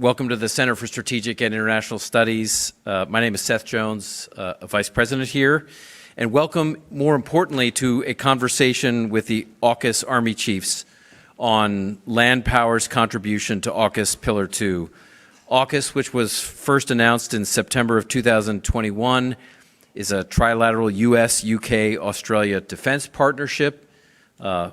Welcome to the Center for Strategic and International Studies. My name is Seth Jones, a Vice President here, and welcome, more importantly, to a conversation with the AUKUS Army Chiefs on land power's contribution to AUKUS Pillar 2. AUKUS, which was first announced in September of 2021, is a trilateral U.S. UK-Australia defense partnership,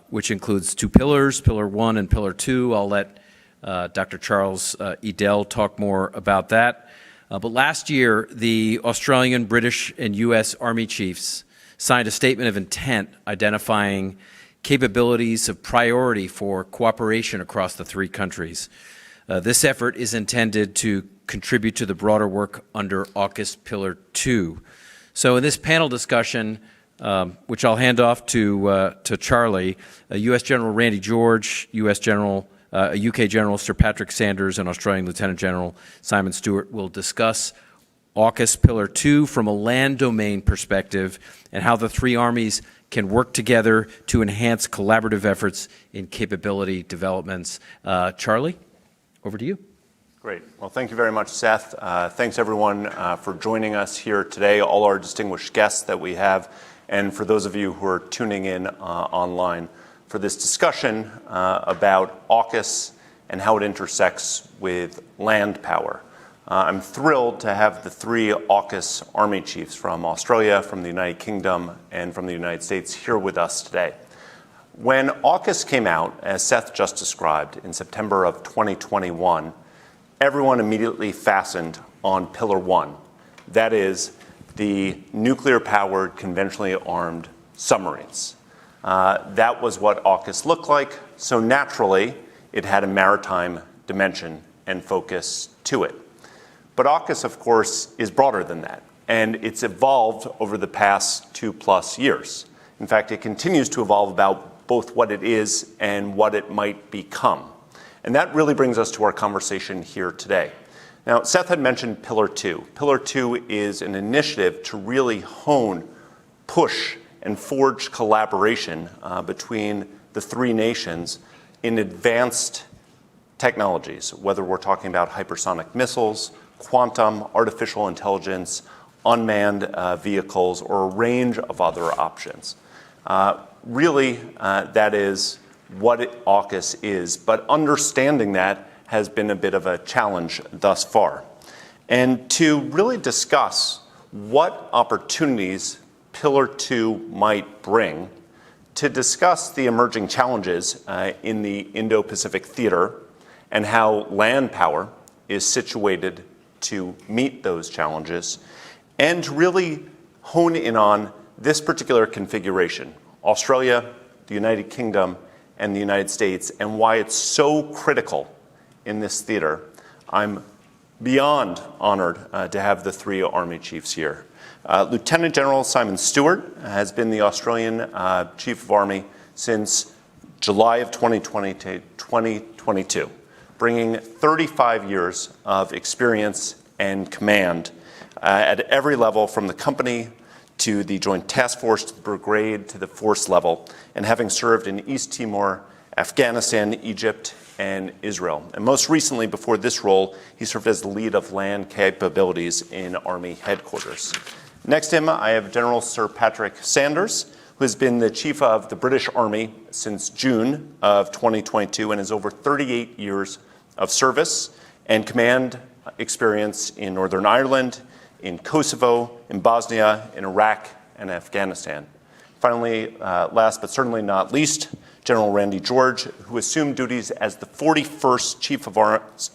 which includes two pillars, Pillar 1 and Pillar 2. I'll let Dr. Charles Edel talk more about that. But last year, the Australian, British, and U.S. Army chiefs signed a statement of intent identifying capabilities of priority for cooperation across the three countries. This effort is intended to contribute to the broader work under AUKUS Pillar 2. So in this panel discussion, which I'll hand off to Charlie, U.S. General Randy George, UK General Sir Patrick Sanders, and Australian Lieutenant General Simon Stuart will discuss AUKUS Pillar 2 from a land domain perspective and how the three armies can work together to enhance collaborative efforts in capability developments. Charlie, over to you. Great. Well, thank you very much, Seth. Thanks, everyone, for joining us here today, all our distinguished guests that we have, and for those of you who are tuning in online for this discussion about AUKUS and how it intersects with land power. I'm thrilled to have the three AUKUS Army Chiefs from Australia, from the United Kingdom, and from the United States here with us today. When AUKUS came out, as Seth just described, in September of 2021, everyone immediately fastened on Pillar 1. That is, the nuclear-powered, conventionally armed submarines. That was what AUKUS looked like, so naturally it had a maritime dimension and focus to it. But AUKUS, of course, is broader than that, and it's evolved over the past 2+ years. In fact, it continues to evolve about both what it is and what it might become. And that really brings us to our conversation here today. Now, Seth had mentioned Pillar 2. Pillar 2 is an initiative to really hone, push, and forge collaboration between the three nations in advanced technologies, whether we're talking about hypersonic missiles, quantum, artificial intelligence, unmanned vehicles, or a range of other options. Really, that is what AUKUS is, but understanding that has been a bit of a challenge thus far. And to really discuss what opportunities Pillar 2 might bring, to discuss the emerging challenges in the Indo-Pacific theater and how land power is situated to meet those challenges, and to really hone in on this particular configuration, Australia, the United Kingdom, and the United States, and why it's so critical in this theater. I'm beyond honored to have the three Army Chiefs here. Lieutenant General Simon Stuart has been the Australian Chief of Army since July of 2020 to 2022, bringing 35 years of experience and command at every level, from the company to the Joint Task Force to the brigade to the force level, and having served in East Timor, Afghanistan, Egypt, and Israel. And most recently, before this role, he served as the lead of land capabilities in Army headquarters. Next to him, I have General Sir Patrick Sanders, who has been the Chief of the British Army since June of 2022 and has over 38 years of service and command experience in Northern Ireland, in Kosovo, in Bosnia, in Iraq, and Afghanistan. Finally, last but certainly not least, General Randy George, who assumed duties as the 41st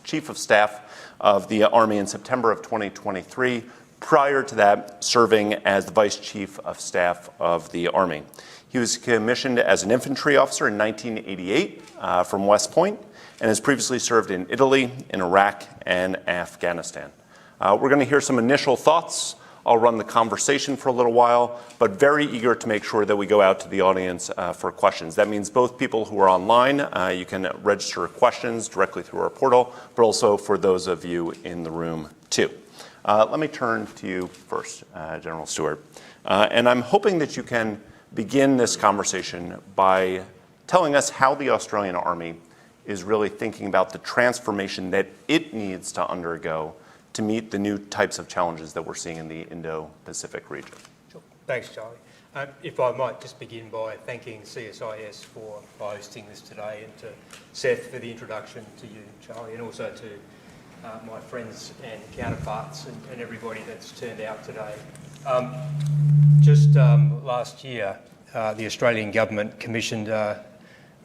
Chief of Staff of the Army in September of 2023, prior to that serving as the Vice Chief of Staff of the Army. He was commissioned as an infantry officer in 1988 from West Point, and has previously served in Italy, in Iraq, and Afghanistan. We're going to hear some initial thoughts. I'll run the conversation for a little while, but very eager to make sure that we go out to the audience for questions. That means both people who are online, you can register questions directly through our portal, but also for those of you in the room too. Let me turn to you first, General Stuart. And I'm hoping that you can begin this conversation by telling us how the Australian Army is really thinking about the transformation that it needs to undergo to meet the new types of challenges that we're seeing in the Indo-Pacific region. Sure. Thanks, Charlie. If I might just begin by thanking CSIS for hosting this today, and to Seth for the introduction, to you, Charlie, and also to my friends and counterparts and everybody that's turned out today. Last year, the Australian government commissioned a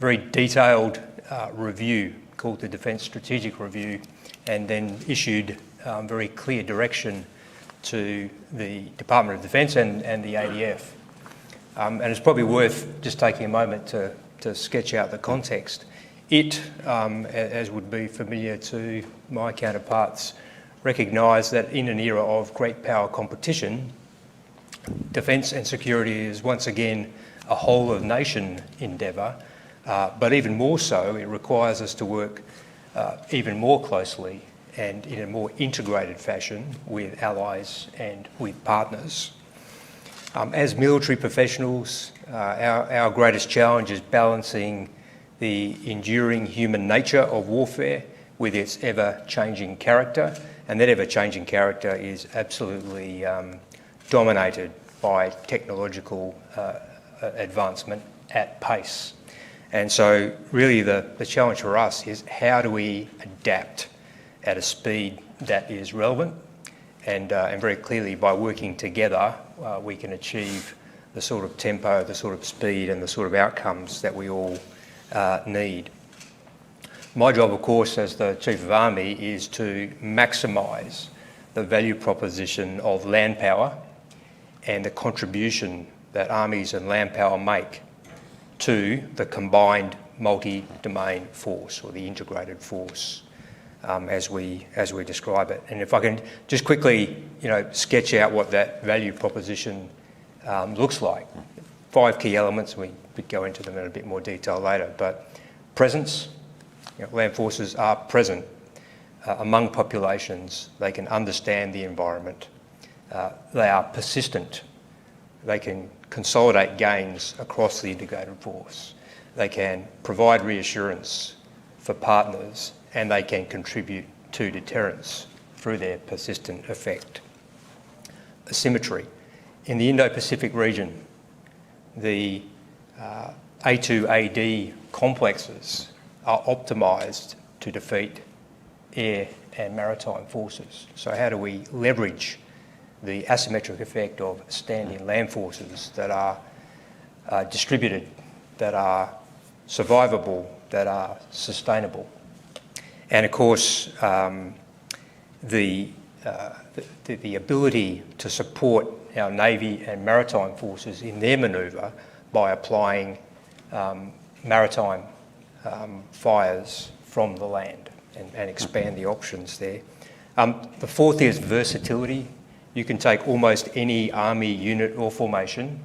very detailed review called the Defence Strategic Review, and then issued very clear direction to the Department of Defence and the ADF. And it's probably worth just taking a moment to sketch out the context. It, as would be familiar to my counterparts, recognised that in an era of great power competition, defence and security is once again a whole-of-nation endeavour, but even more so, it requires us to work even more closely and in a more integrated fashion with allies and with partners. As military professionals, our greatest challenge is balancing the enduring human nature of warfare with its ever-changing character, and that ever-changing character is absolutely dominated by technological advancement at pace. And so really the challenge for us is how do we adapt at a speed that is relevant, and very clearly by working together we can achieve the sort of tempo, the sort of speed and the sort of outcomes that we all need. My job, of course, as the Chief of Army is to maximise the value proposition of land power and the contribution that armies and land power make to the combined multi-domain force, or the integrated force, as we describe it. And if I can just quickly, sketch out what that value proposition looks like. 5 key elements. We could go into them in a bit more detail later. But presence. Land forces are present among populations. They can understand the environment. They are persistent. They can consolidate gains across the integrated force. They can provide reassurance for partners, and they can contribute to deterrence through their persistent effect. Asymmetry. In the Indo-Pacific region, the A2AD complexes are optimised to defeat air and maritime forces. So how do we leverage the asymmetric effect of standing land forces that are distributed, that are survivable, that are sustainable? And of course, the ability to support our Navy and maritime forces in their manoeuvre by applying maritime fires from the land and expand the options there. The fourth is versatility. You can take almost any army unit or formation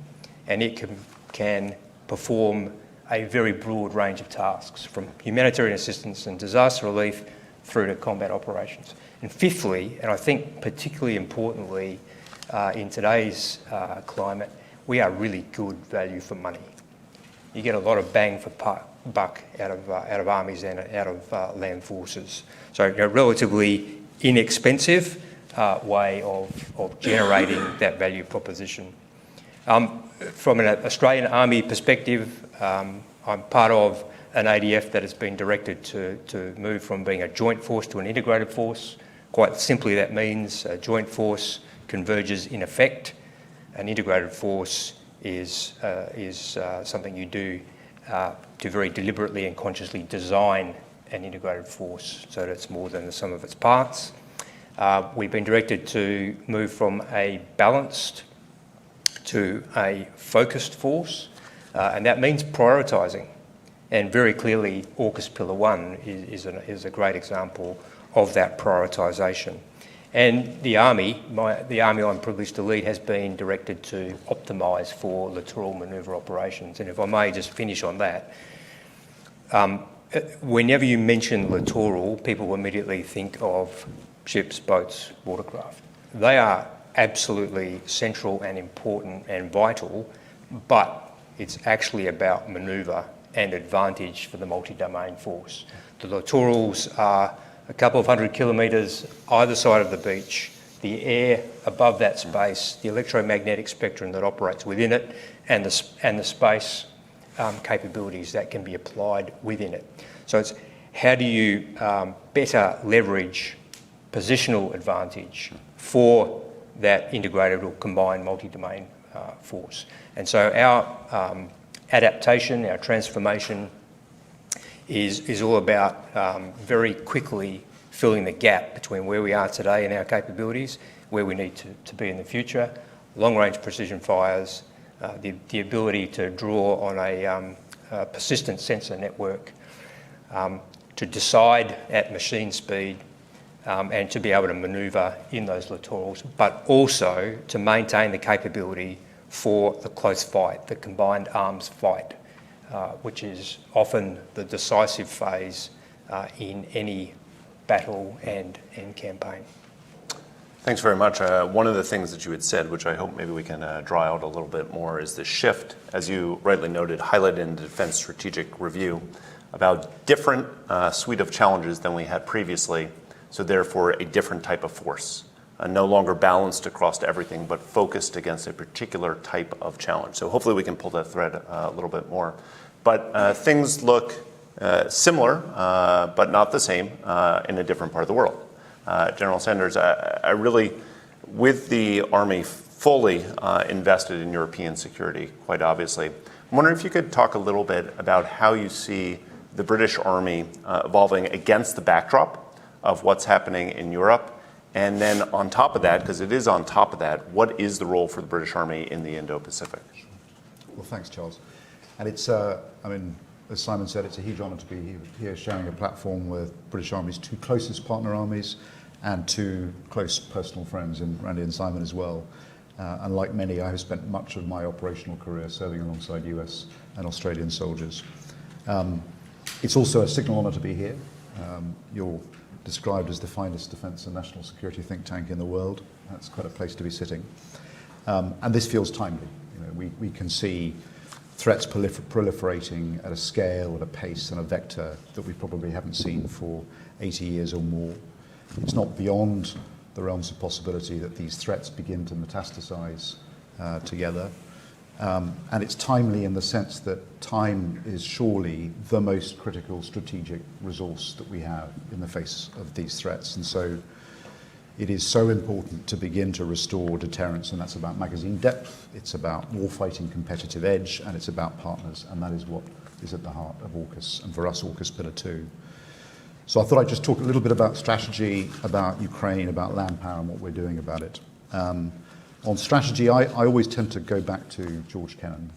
and it can perform a very broad range of tasks, from humanitarian assistance and disaster relief through to combat operations. And fifthly, and I think particularly importantly in today's climate, we are really good value for money. You get a lot of bang for buck out of armies and out of land forces. So a relatively inexpensive way of generating that value proposition. From an Australian Army perspective, I'm part of an ADF that has been directed to move from being a joint force to an integrated force. Quite simply, that means a joint force converges in effect. An integrated force is something you do to very deliberately and consciously design an integrated force so that it's more than the sum of its parts. We've been directed to move from a balanced to a focused force, and that means prioritising. And very clearly, AUKUS Pillar 1 is a great example of that prioritisation. And the Army I'm privileged to lead, has been directed to optimise for littoral manoeuvre operations. And if I may just finish on that, whenever you mention littoral, people immediately think of ships, boats, watercraft. They are absolutely central and important and vital, but it's actually about manoeuvre and advantage for the multi-domain force. The littorals are a couple of 100 kilometres either side of the beach. The air above that space, the electromagnetic spectrum that operates within it, and the space capabilities that can be applied within it. So it's how do you better leverage positional advantage for that integrated or combined multi-domain force. And so our adaptation, our transformation is all about very quickly filling the gap between where we are today and our capabilities, where we need to be in the future, long-range precision fires, the ability to draw on a persistent sensor network, to decide at machine speed, and to be able to manoeuvre in those littorals, but also to maintain the capability for the close fight, the combined arms fight, which is often the decisive phase in any battle and campaign. Thanks very much. One of the things that you had said, which I hope maybe we can draw out a little bit more, is the shift, as you rightly noted, highlighted in the Defence Strategic Review, about different suite of challenges than we had previously, so therefore a different type of force, no longer balanced across everything, but focused against a particular type of challenge. So hopefully we can pull that thread a little bit more. But things look similar, but not the same in a different part of the world. General Sanders, I really, with the Army fully invested in European security, quite obviously, I'm wondering if you could talk a little bit about how you see the British Army evolving against the backdrop of what's happening in Europe, and then on top of that, because it is on top of that, what is the role for the British Army in the Indo-Pacific? Well, thanks, Charles. And it's, as Simon said, it's a huge honour to be here sharing a platform with British Army's two closest partner armies and two close personal friends, in Randy and Simon as well. And like many, I have spent much of my operational career serving alongside US and Australian soldiers. It's also a signal honour to be here. You're described as the finest defence and national security think tank in the world. That's quite a place to be sitting. And this feels timely. You know, we can see threats proliferating at a scale, at a pace and a vector that we probably haven't seen for 80 years or more. It's not beyond the realms of possibility that these threats begin to metastasize together. And it's timely in the sense that time is surely the most critical strategic resource that we have in the face of these threats. And so it is so important to begin to restore deterrence, and that's about magazine depth, it's about warfighting competitive edge, and it's about partners, and that is what is at the heart of AUKUS, and for us, AUKUS Pillar 2. So I thought I'd just talk a little bit about strategy, about Ukraine, about land power, and what we're doing about it. On strategy, I always tend to go back to George Kennan.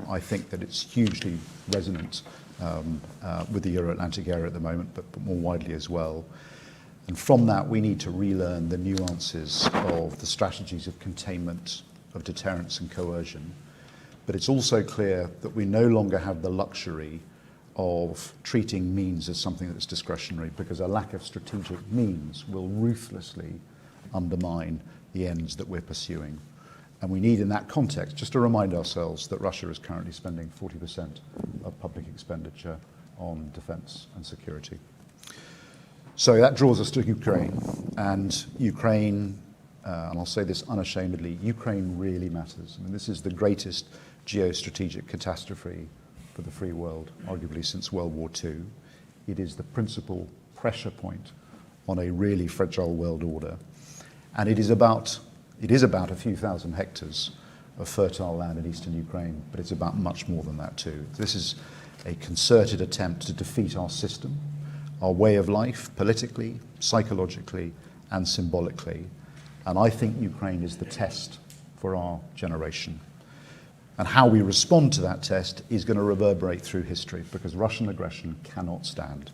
I think that it's hugely resonant with the Euro-Atlantic area at the moment, but more widely as well. And from that, we need to relearn the nuances of the strategies of containment, of deterrence and coercion. But it's also clear that we no longer have the luxury of treating means as something that's discretionary, because a lack of strategic means will ruthlessly undermine the ends that we're pursuing. And we need, in that context, just to remind ourselves that Russia is currently spending 40% of public expenditure on defence and security. So that draws us to Ukraine. And Ukraine, and I'll say this unashamedly, Ukraine really matters. I mean, this is the greatest geostrategic catastrophe for the free world, arguably since World War II. It is the principal pressure point on a really fragile world order. And it is about a few thousand hectares of fertile land in eastern Ukraine, but it's about much more than that too. This is a concerted attempt to defeat our system, our way of life, politically, psychologically, and symbolically. And I think Ukraine is the test for our generation. And how we respond to that test is going to reverberate through history, because Russian aggression cannot stand.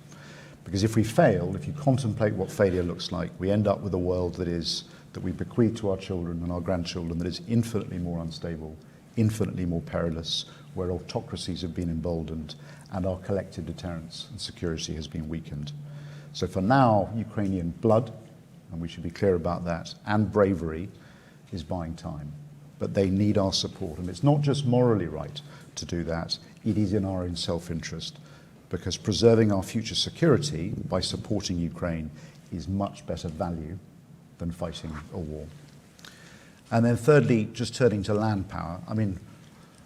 Because if we fail, if you contemplate what failure looks like, we end up with a world that we bequeath to our children and our grandchildren that is infinitely more unstable, infinitely more perilous, where autocracies have been emboldened and our collective deterrence and security has been weakened. So for now, Ukrainian blood, and we should be clear about that, and bravery is buying time. But they need our support. And it's not just morally right to do that, it is in our own self-interest, because preserving our future security by supporting Ukraine is much better value than fighting a war. And then thirdly, just turning to land power, I mean,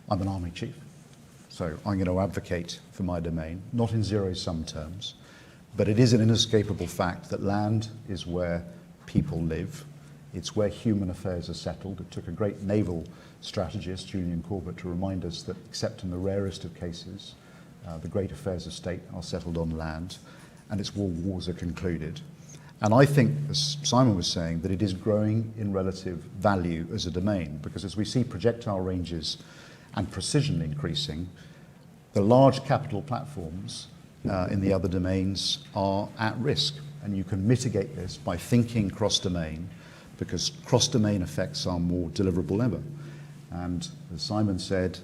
I'm an army chief, so I'm going to advocate for my domain, not in zero-sum terms, but it is an inescapable fact that land is where people live. It's where human affairs are settled. It took a great naval strategist, Julian Corbett, to remind us that except in the rarest of cases, the great affairs of state are settled on land, and it's where wars are concluded. And I think, as Simon was saying, that it is growing in relative value as a domain, because as we see projectile ranges and precision increasing, the large capital platforms in the other domains are at risk. And you can mitigate this by thinking cross-domain, because cross-domain effects are more deliverable ever. And as Simon said,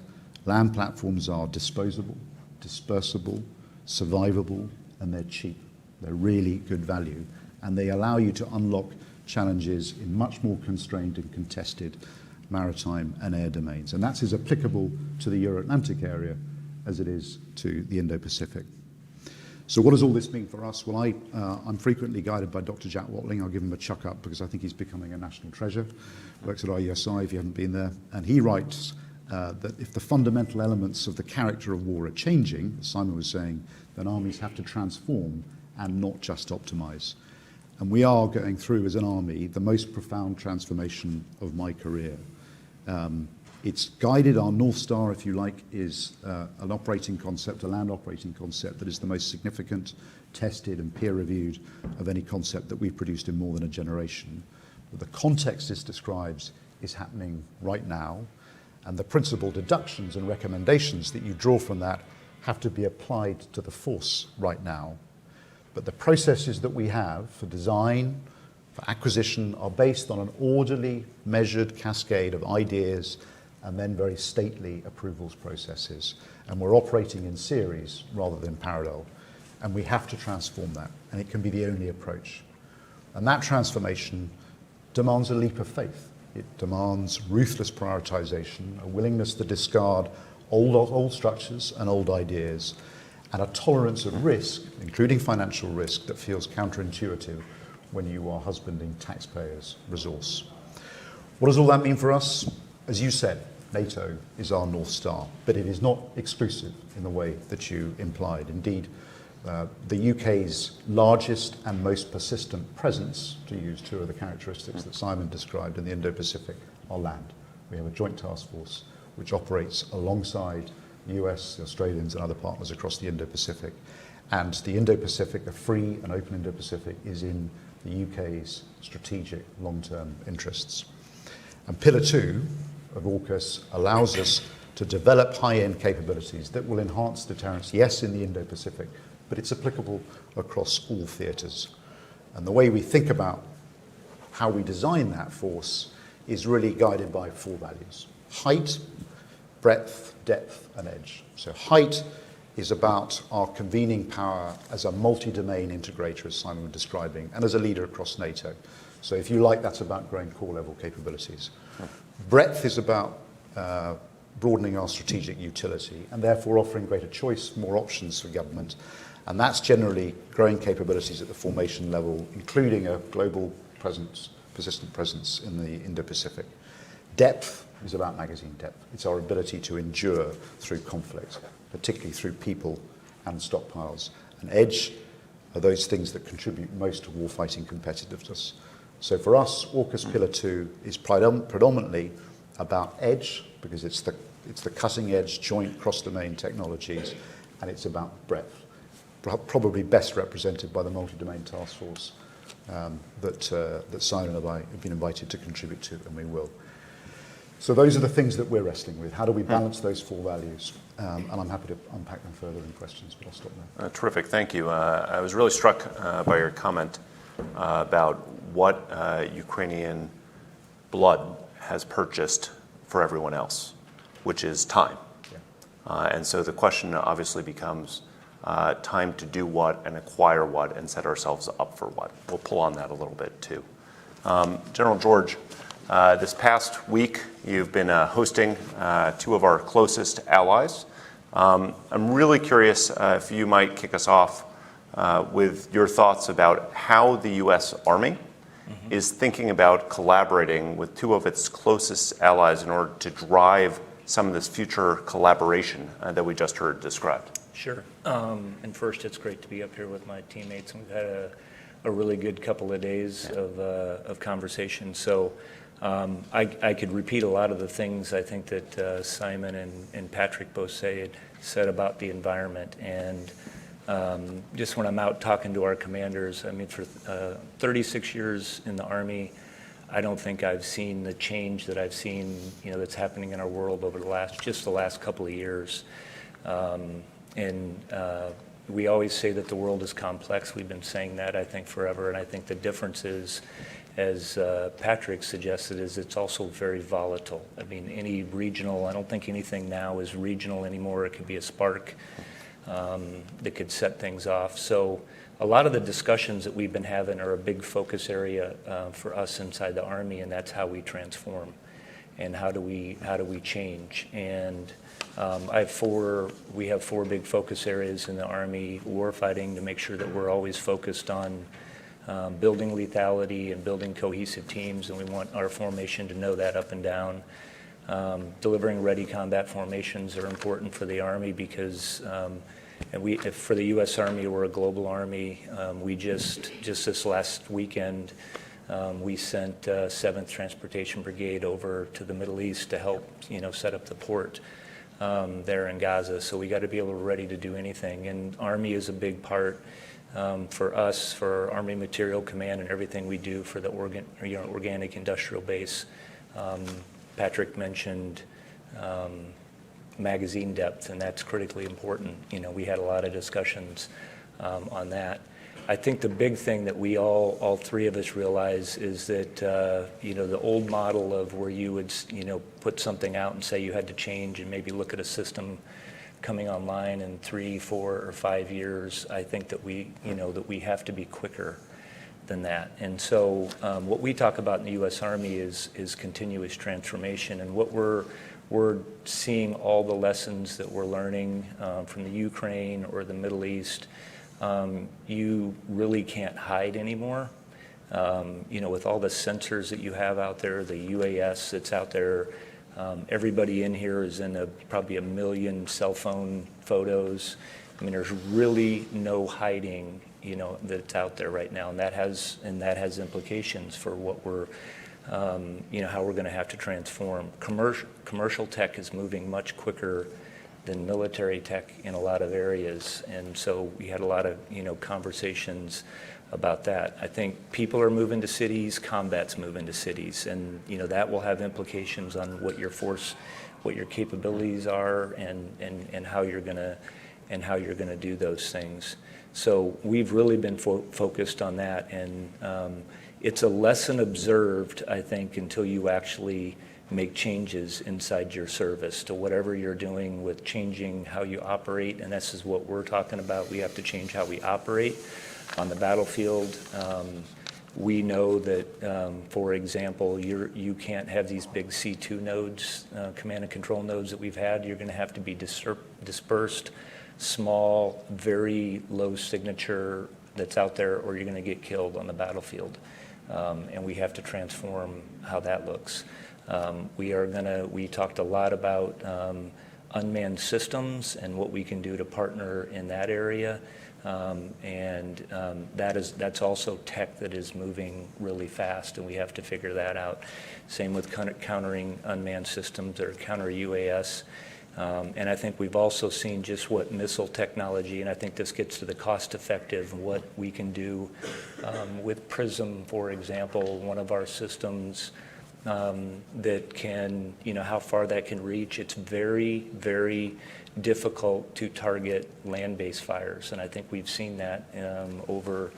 land platforms are disposable, dispersible, survivable, and they're cheap. They're really good value. And they allow you to unlock challenges in much more constrained and contested maritime and air domains. And that's as applicable to the Euro-Atlantic area as it is to the Indo-Pacific. So what does all this mean for us? Well, I'm frequently guided by Dr. Jack Watling. I'll give him a chuck up because I think he's becoming a national treasure. Works at IUSI if you haven't been there. And he writes that if the fundamental elements of the character of war are changing, as Simon was saying, then armies have to transform and not just optimize. And we are going through, as an army, the most profound transformation of my career. It's guided, our North Star, if you like, is an operating concept, a land operating concept that is the most significant, tested and peer-reviewed of any concept that we've produced in more than a generation. But the context this describes is happening right now, and the principal deductions and recommendations that you draw from that have to be applied to the force right now. But the processes that we have for design, for acquisition, are based on an orderly, measured cascade of ideas and then very stately approvals processes. And we're operating in series rather than parallel. And we have to transform that, and it can be the only approach. And that transformation demands a leap of faith. It demands ruthless prioritization, a willingness to discard old structures and old ideas, and a tolerance of risk, including financial risk, that feels counterintuitive when you are husbanding taxpayers' resource. What does all that mean for us? As you said, NATO is our North Star, but it is not exclusive in the way that you implied. Indeed, the UK's largest and most persistent presence, to use two of the characteristics that Simon described in the Indo-Pacific, are land. We have a joint task force which operates alongside the US, the Australians and other partners across the Indo-Pacific. And the Indo-Pacific, a free and open Indo-Pacific, is in the UK's strategic long-term interests. And Pillar 2 of AUKUS allows us to develop high-end capabilities that will enhance deterrence, yes, in the Indo-Pacific, but it's applicable across all theatres. And the way we think about how we design that force is really guided by four values: height, breadth, depth, and edge. So height is about our convening power as a multi-domain integrator, as Simon was describing, and as a leader across NATO. So if you like, that's about growing core level capabilities. Breadth is about broadening our strategic utility and therefore offering greater choice, more options for government. And that's generally growing capabilities at the formation level, including a global presence, persistent presence in the Indo-Pacific. Depth is about magazine depth. It's our ability to endure through conflict, particularly through people and stockpiles. And edge are those things that contribute most to warfighting competitiveness. So for us, AUKUS Pillar 2 is predominantly about edge, because it's the cutting-edge joint cross-domain technologies, and it's about breadth, probably best represented by the multi-domain task force that Simon and I have been invited to contribute to, and we will. So those are the things that we're wrestling with. How do we balance those four values? And I'm happy to unpack them further in questions, but I'll stop there. Terrific, thank you. I was really struck by your comment about what Ukrainian blood has purchased for everyone else, which is time. Yeah. And so the question obviously becomes time to do what and acquire what and set ourselves up for what. We'll pull on that a little bit too. General George, This past week, you've been hosting two of our closest allies. I'm really curious if you might kick us off with your thoughts about how the U.S. Army is thinking about collaborating with two of its closest allies in order to drive some of this future collaboration that we just heard described. Sure. And first, it's great to be up here with my teammates. We've had a really good couple of days of conversation. So I could repeat a lot of the things I think that Simon and Patrick both said about the environment. And just when I'm out talking to our commanders, I mean, for 36 years in the Army, I don't think I've seen the change that I've seen, that's happening in our world over the last couple of years. We always say that the world is complex. We've been saying that, I think, forever. And I think the difference is, as Patrick suggested, is it's also very volatile. I mean, I don't think anything now is regional anymore. It could be a spark that could set things off. So a lot of the discussions that we've been having are a big focus area for us inside the Army, and that's how we transform and how do we change. And we have four big focus areas in the Army: warfighting, to make sure that we're always focused on building lethality and building cohesive teams, and we want our formation to know that up and down. Delivering ready combat formations are important for the Army because, for the U.S. Army, we're a global Army. We just this last weekend, we sent 7th Transportation Brigade over to the Middle East to help, set up the port there in Gaza. So we got to be able to ready to do anything. And Army is a big part for us, for Army Material Command and everything we do for the organic industrial base. Patrick mentioned magazine depth, and that's critically important. We had a lot of discussions on that. I think the big thing that we all three of us realize is that, the old model of where you would, put something out and say you had to change and maybe look at a system coming online in 3, 4, or 5 years, I think that we have to be quicker than that. And so what we talk about in the U.S. Army is continuous transformation, and what we're seeing, all the lessons that we're learning from the Ukraine or the Middle East. You really can't hide anymore. With all the sensors that you have out there, the UAS that's out there, everybody in here is in probably 1 million cell phone photos. I mean, there's really no hiding, that's out there right now, and that has implications for what we're, how we're going to have to transform. Commercial tech is moving much quicker than military tech in a lot of areas, and so we had a lot of conversations about that. I think people are moving to cities, combat's moving to cities, and that will have implications on what your force, what your capabilities are, and how you're gonna do those things. So we've really been focused on that, and it's a lesson observed, I think, until you actually make changes inside your service to whatever you're doing with changing how you operate, and this is what we're talking about. We have to change how we operate on the battlefield. We know that, for example, you can't have these big C2 nodes, command and control nodes that we've had. You're going to have to be dispersed, small, very low signature that's out there, or you're going to get killed on the battlefield. And we have to transform how that looks. We talked a lot about unmanned systems and what we can do to partner in that area. That's also tech that is moving really fast, and we have to figure that out. Same with countering unmanned systems or counter UAS. And I think we've also seen just what missile technology, and I think this gets to the cost effective, what we can do with PRISM, for example, one of our systems that can, how far that can reach. It's very, very difficult to target land-based fires, and I think we've seen that over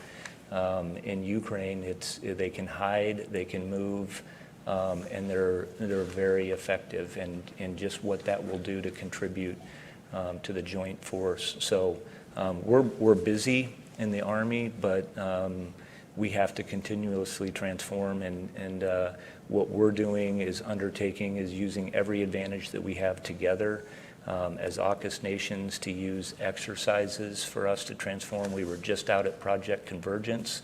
in Ukraine. They can hide, they can move, and they're very effective, and just what that will do to contribute to the joint force. So we're busy in the Army, but we have to continuously transform, and what we're doing is undertaking is using every advantage that we have together as AUKUS nations to use exercises for us to transform. We were just out at Project Convergence,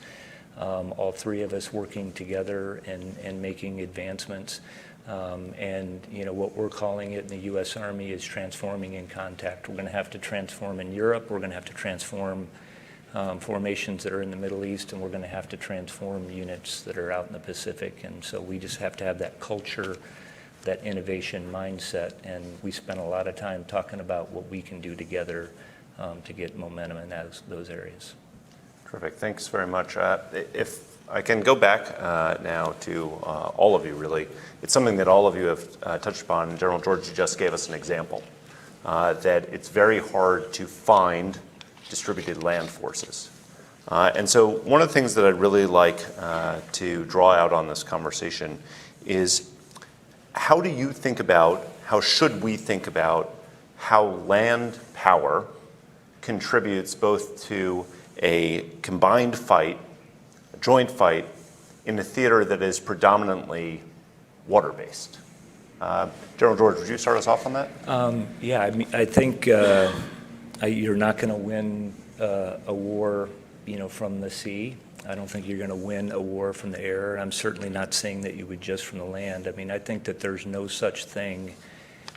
all three of us working together and making advancements. And what we're calling it in the U.S. Army is transforming in contact. We're going to have to transform in Europe. We're going to have to transform formations that are in the Middle East, and we're going to have to transform units that are out in the Pacific. And so we just have to have that culture, that innovation mindset, and we spent a lot of time talking about what we can do together to get momentum in those areas. Terrific. Thanks very much. If I can go back now to all of you, really. It's something that all of you have touched upon. General George just gave us an example, that it's very hard to find distributed land forces. And so one of the things that I'd really like to draw out on this conversation is how do you think about, how should we think about how land power contributes both to a combined fight, a joint fight, in a theater that is predominantly water-based? General George, would you start us off on that? Yeah, I think you're not going to win a war, from the sea. I don't think you're going to win a war from the air. I'm certainly not saying that you would just from the land. I mean, I think that there's no such thing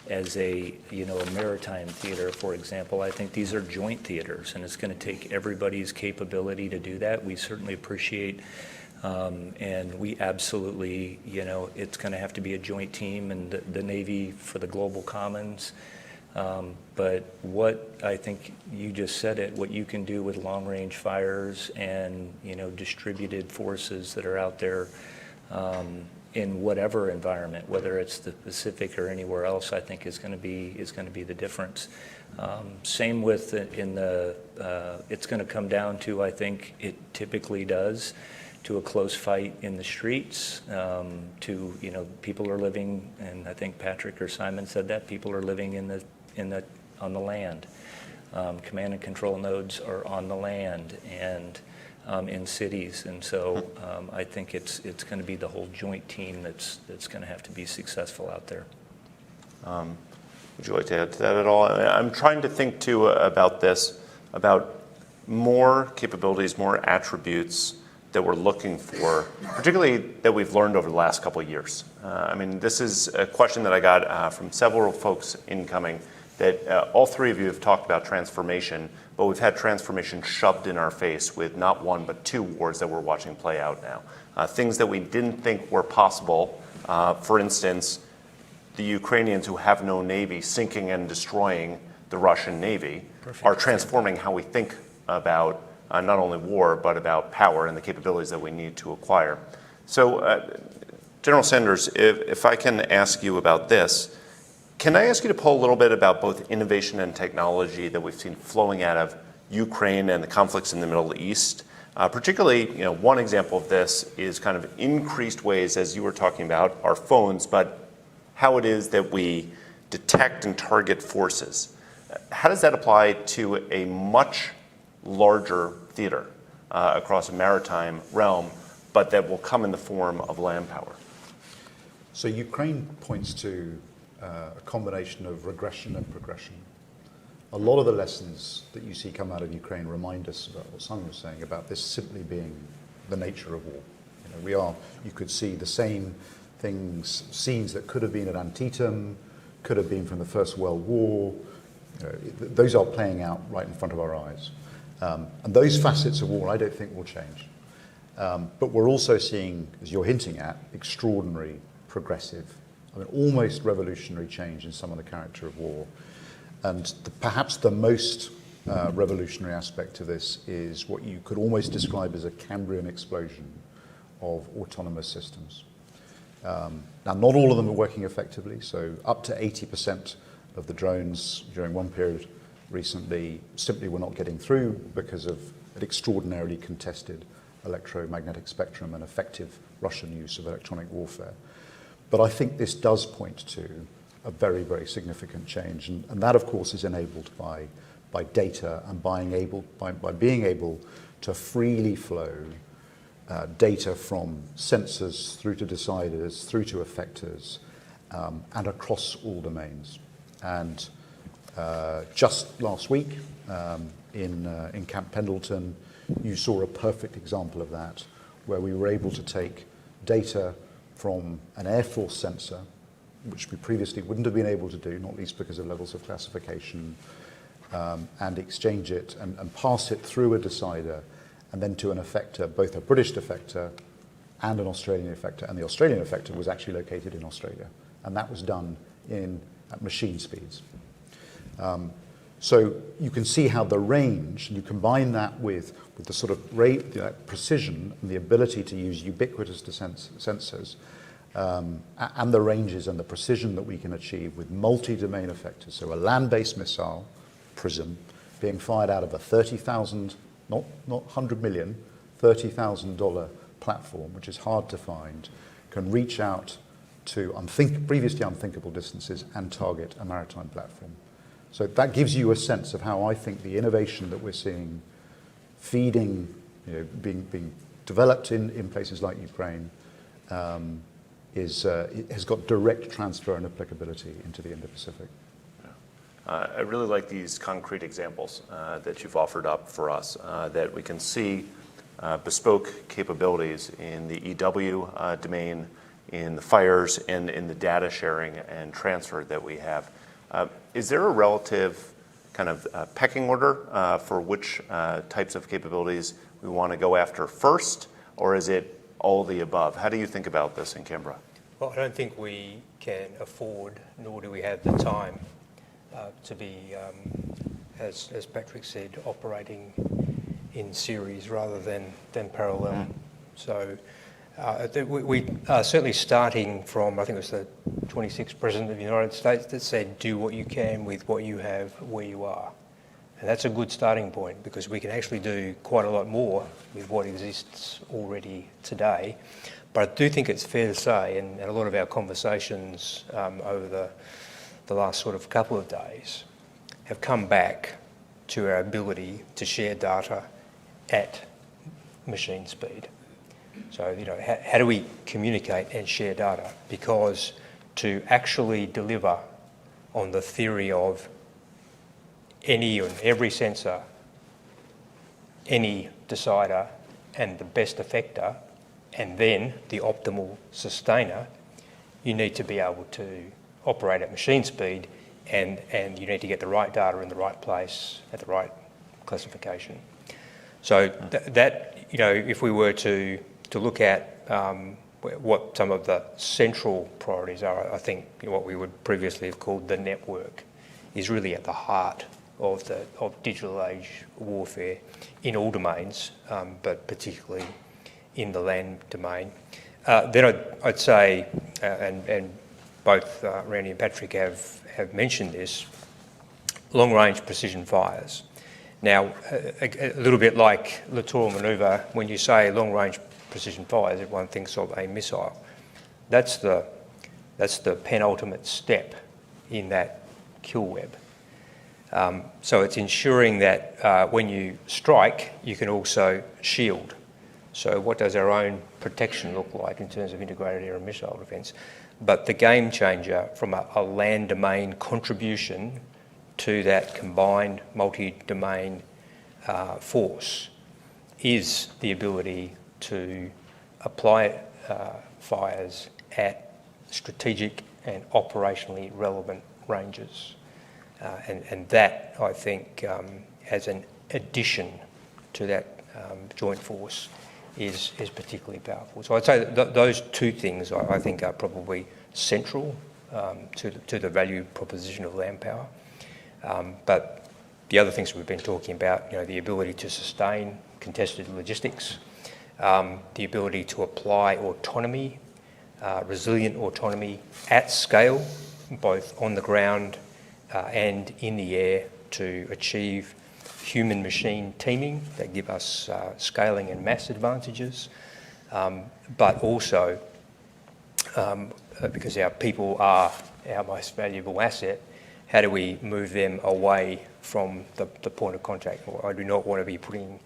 as a maritime theater, for example. I think these are joint theaters, and it's going to take everybody's capability to do that. We certainly appreciate, and we absolutely, it's going to have to be a joint team, and the Navy for the global commons. But what I think you just said it, what you can do with long-range fires and distributed forces that are out there in whatever environment, whether it's the Pacific or anywhere else, I think is going to be the difference. Same with it's going to come down to, I think it typically does, to a close fight in the streets, to people are living, and I think Patrick or Simon said that people are living on the land. Command and control nodes are on the land and in cities, and so I think it's going to be the whole joint team that's going to have to be successful out there. Would you like to add to that at all? I'm trying to think too about this, about more capabilities, more attributes that we're looking for, particularly that we've learned over the last couple of years. This is a question that I got from several folks incoming, that all three of you have talked about transformation, but we've had transformation shoved in our face with not one but two wars that we're watching play out now. Things that we didn't think were possible. For instance, the Ukrainians, who have no navy, sinking and destroying the Russian navy, are transforming how we think about not only war, but about power and the capabilities that we need to acquire. So, General Sanders, if I can ask you about this, can I ask you to pull a little bit about both innovation and technology that we've seen flowing out of Ukraine and the conflicts in the Middle East? Particularly, one example of this is kind of increased ways, as you were talking about, our phones, but how it is that we detect and target forces. How does that apply to a much larger theater across a maritime realm, but that will come in the form of land power? So Ukraine points to a combination of regression and progression. A lot of the lessons that you see come out of Ukraine remind us about what Simon was saying about this simply being the nature of war. You could see the same things, scenes that could have been at Antietam, could have been from the First World War. Those are playing out right in front of our eyes. And those facets of war I don't think will change. But we're also seeing, as you're hinting at, extraordinary, progressive, almost revolutionary change in some of the character of war. And perhaps the most revolutionary aspect to this is what you could almost describe as a Cambrian explosion of autonomous systems. Now, not all of them are working effectively, so up to 80% of the drones during one period recently simply were not getting through because of an extraordinarily contested electromagnetic spectrum and effective Russian use of electronic warfare. But I think this does point to a very, very significant change, and that, of course, is enabled by data and by being able to freely flow data from sensors through to deciders, through to effectors, and across all domains. And just last week in Camp Pendleton, you saw a perfect example of that, where we were able to take data from an Air Force sensor, which we previously wouldn't have been able to do, not least because of levels of classification, and exchange it and pass it through a decider and then to an effector, both a British effector and an Australian effector. And the Australian effector was actually located in Australia. And that was done at machine speeds. So you can see how the range, you combine that with the sort of rate, precision, and the ability to use ubiquitous sensors, and the ranges and the precision that we can achieve with multi-domain effectors. So a land-based missile, PRISM, being fired out of a 30,000, not 100 million, $30,000 platform, which is hard to find, can reach out to previously unthinkable distances and target a maritime platform. So that gives you a sense of how I think the innovation that we're seeing feeding, being developed in places like Ukraine has got direct transfer and applicability into the Indo-Pacific. I really like these concrete examples that you've offered up for us, that we can see bespoke capabilities in the EW domain, in the fires, and in the data sharing and transfer that we have. Is there a relative kind of pecking order for which types of capabilities we want to go after first, or is it all the above? How do you think about this in Canberra? Well, I don't think we can afford, nor do we have the time to be, as Patrick said, operating in series rather than parallel. So we are certainly starting from, I think it was the 26th President of the United States that said, do what you can with what you have where you are. And that's a good starting point, because we can actually do quite a lot more with what exists already today. But I do think it's fair to say, and a lot of our conversations over the last sort of couple of days have come back to our ability to share data at machine speed. So, how do we communicate and share data? Because to actually deliver on the theory of any and every sensor, any decider, and the best effector, and then the optimal sustainer, you need to be able to operate at machine speed, and you need to get the right data in the right place at the right classification. So that if we were to look at what some of the central priorities are, I think what we would previously have called the network is really at the heart of digital age warfare in all domains, but particularly in the land domain. Then I'd say, and both Randy and Patrick have mentioned this, long-range precision fires. Now, a little bit like littoral manoeuvre, when you say long-range precision fires, everyone thinks of a missile. That's the penultimate step in that kill web. So it's ensuring that when you strike, you can also shield. So what does our own protection look like in terms of integrated air and missile defence? But the game changer from a land domain contribution to that combined multi-domain force is the ability to apply fires at strategic and operationally relevant ranges. And that, I think, as an addition to that joint force is particularly powerful. So I'd say that those two things, I think, are probably central to the value proposition of land power. But the other things we've been talking about, the ability to sustain contested logistics, the ability to apply autonomy, resilient autonomy at scale, both on the ground and in the air, to achieve human-machine teaming that give us scaling and mass advantages, but also because our people are our most valuable asset, how do we move them away from the point of contact? I do not want to be putting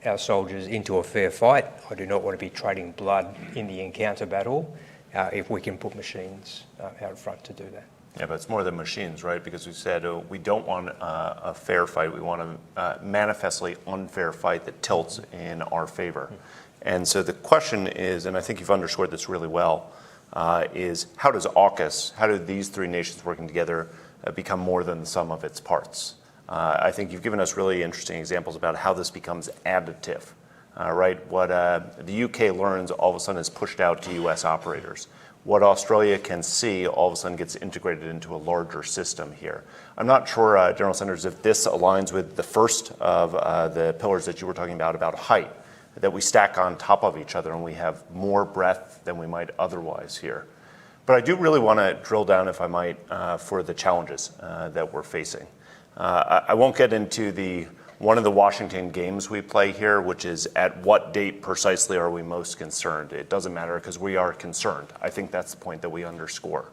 our soldiers into a fair fight. I do not want to be trading blood in the encounter battle if we can put machines out front to do that. Yeah, but it's more than machines, right? Because we said we don't want a fair fight. We want a manifestly unfair fight that tilts in our favor. And so the question is, and I think you've underscored this really well, is how does AUKUS, how do these three nations working together become more than the sum of its parts? I think you've given us really interesting examples about how this becomes additive, right? What the UK learns all of a sudden is pushed out to US operators. What Australia can see all of a sudden gets integrated into a larger system here. I'm not sure, General Sanders, if this aligns with the first of the pillars that you were talking about height, that we stack on top of each other and we have more breadth than we might otherwise here. But I do really want to drill down, if I might, for the challenges that we're facing. I won't get into one of the Washington games we play here, which is at what date precisely are we most concerned? It doesn't matter because we are concerned. I think that's the point that we underscore.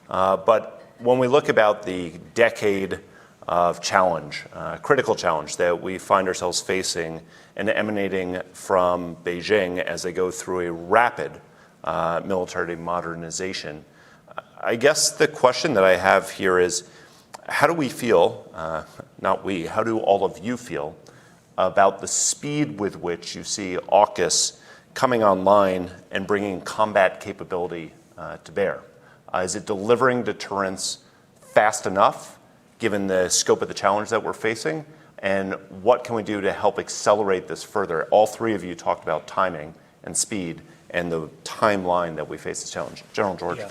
But when we look about the decade of challenge, critical challenge that we find ourselves facing and emanating from Beijing as they go through a rapid military modernization, I guess the question that I have here is, how do we feel, not we, how do all of you feel about the speed with which you see AUKUS coming online and bringing combat capability to bear? Is it delivering deterrence fast enough, given the scope of the challenge that we're facing? And what can we do to help accelerate this further? All three of you talked about timing and speed and the timeline that we face this challenge. General George. Yeah.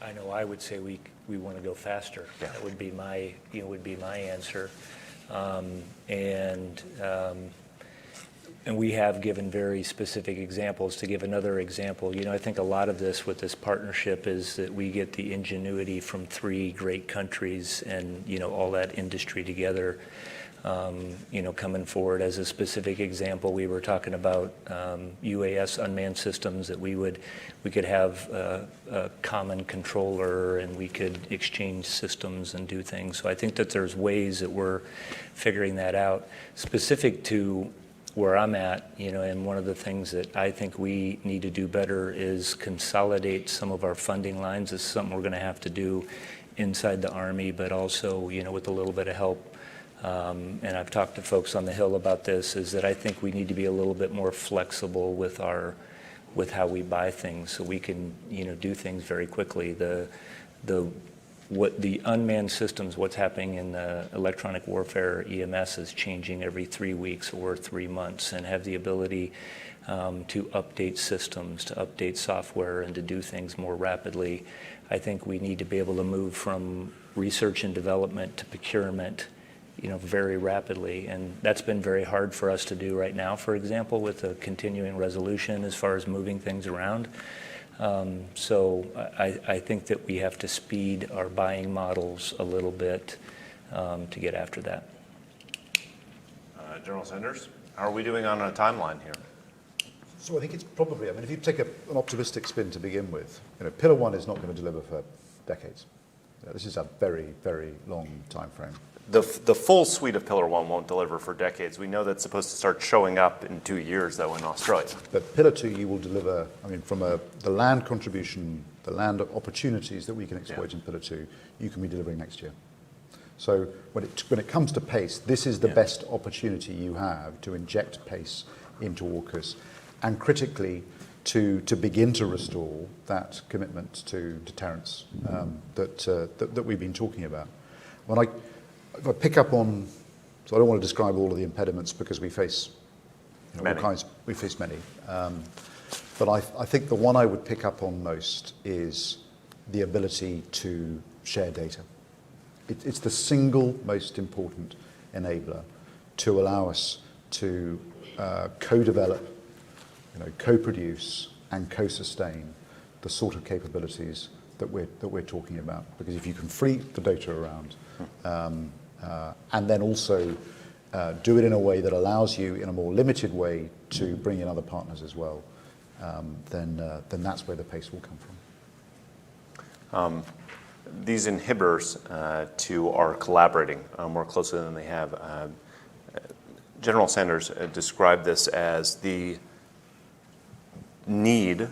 I know I would say we want to go faster. Yeah. That would be my answer. And we have given very specific examples. To give another example, I think a lot of this with this partnership is that we get the ingenuity from three great countries and, all that industry together, coming forward. As a specific example, we were talking about UAS unmanned systems, that we could have a common controller and we could exchange systems and do things. So I think that there's ways that we're figuring that out. Specific to where I'm at, and one of the things that I think we need to do better is consolidate some of our funding lines. This is something we're going to have to do inside the Army, but also, with a little bit of help. And I've talked to folks on the Hill about this, is that I think we need to be a little bit more flexible with how we buy things, so we can, do things very quickly. What the unmanned systems, what's happening in the electronic warfare EMS is changing every 3 weeks or 3 months, and have the ability to update systems, to update software, and to do things more rapidly. I think we need to be able to move from research and development to procurement, very rapidly, and that's been very hard for us to do right now, for example, with a continuing resolution as far as moving things around. So I think that we have to speed our buying models a little bit to get after that. General Sanders, how are we doing on a timeline here? So I think it's probably, if you take an optimistic spin to begin with, Pillar 1 is not going to deliver for decades. This is a very, very long time frame. The full suite of Pillar 1 won't deliver for decades. We know that's supposed to start showing up in 2 years, though, in Australia. But Pillar 2, you will deliver, from the land contribution, the land opportunities that we can exploit in Pillar 2, you can be delivering next year. So when it comes to pace, this is the best opportunity you have to inject pace into AUKUS, and critically to begin to restore that commitment to deterrence that we've been talking about. If I pick up on, so I don't want to describe all of the impediments because we face many. We face many. But I think the one I would pick up on most is the ability to share data. It's the single most important enabler to allow us to co-develop, co-produce and co-sustain the sort of capabilities that we're talking about. Because if you can free the data around, and then also do it in a way that allows you, in a more limited way, to bring in other partners as well, then that's where the pace will come from. These inhibitors to our collaborating more closely than they have. General Sanders described this as the need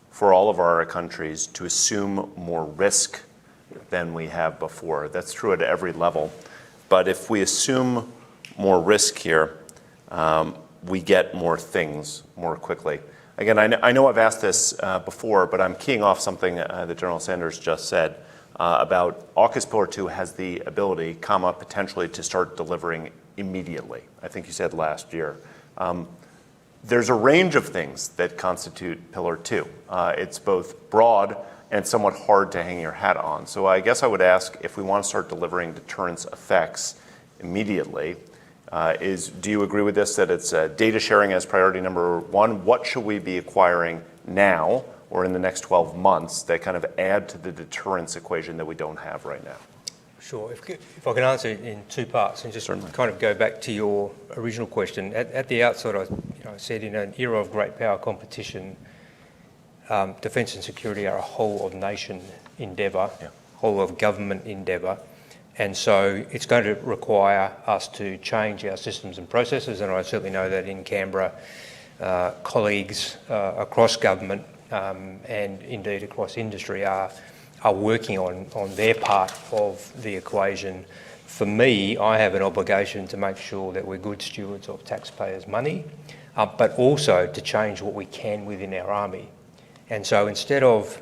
for all of our countries to assume more risk than we have before. That's true at every level. But if we assume more risk here, we get more things more quickly. Again, I know I've asked this before, but I'm keying off something that General Sanders just said about AUKUS Pillar 2 has the ability, potentially to start delivering immediately. I think you said last year. There's a range of things that constitute Pillar 2. It's both broad and somewhat hard to hang your hat on. So I guess I would ask, if we want to start delivering deterrence effects immediately, do you agree with this, that it's data sharing as priority number one? What should we be acquiring now or in the next 12 months that kind of add to the deterrence equation that we don't have right now? Sure. If I can answer it in two parts and just kind of go back to your original question. At the outset, I said in an era of great power competition, defence and security are a whole of nation endeavour, whole of government endeavour. And so it's going to require us to change our systems and processes, and I certainly know that in Canberra, colleagues across government and indeed across industry are working on their part of the equation. For me, I have an obligation to make sure that we're good stewards of taxpayers' money, but also to change what we can within our army. And so instead of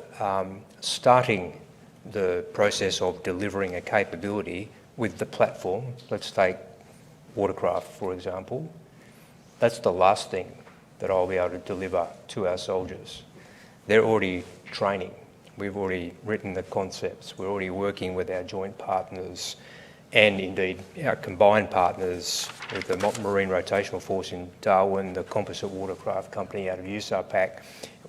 starting the process of delivering a capability with the platform, let's take watercraft, for example, that's the last thing that I'll be able to deliver to our soldiers. They're already training. We've already written the concepts. We're already working with our joint partners and indeed our combined partners with the Marine Rotational Force in Darwin, the Composite Watercraft Company out of USAPAC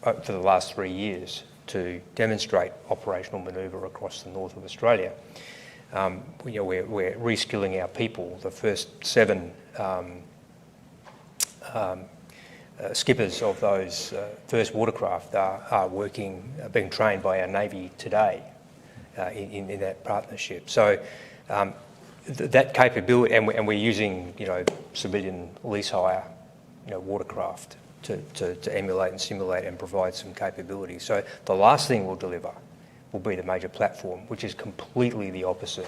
for the last 3 years to demonstrate operational manoeuvre across the north of Australia. We're reskilling our people. The first 7 skippers of those first watercraft are being trained by our Navy today in that partnership. So that capability, and we're using civilian lease hire watercraft to emulate and simulate and provide some capability. So the last thing we'll deliver will be the major platform, which is completely the opposite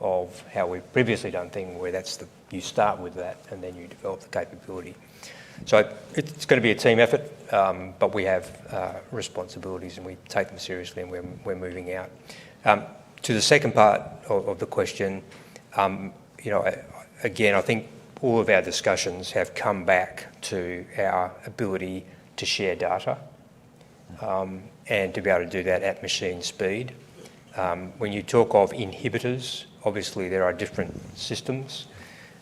of how we've previously done things, where you start with that and then you develop the capability. So it's going to be a team effort, but we have responsibilities and we take them seriously, and we're moving out. To the second part of the question, again, I think all of our discussions have come back to our ability to share data and to be able to do that at machine speed. When you talk of inhibitors, obviously there are different systems.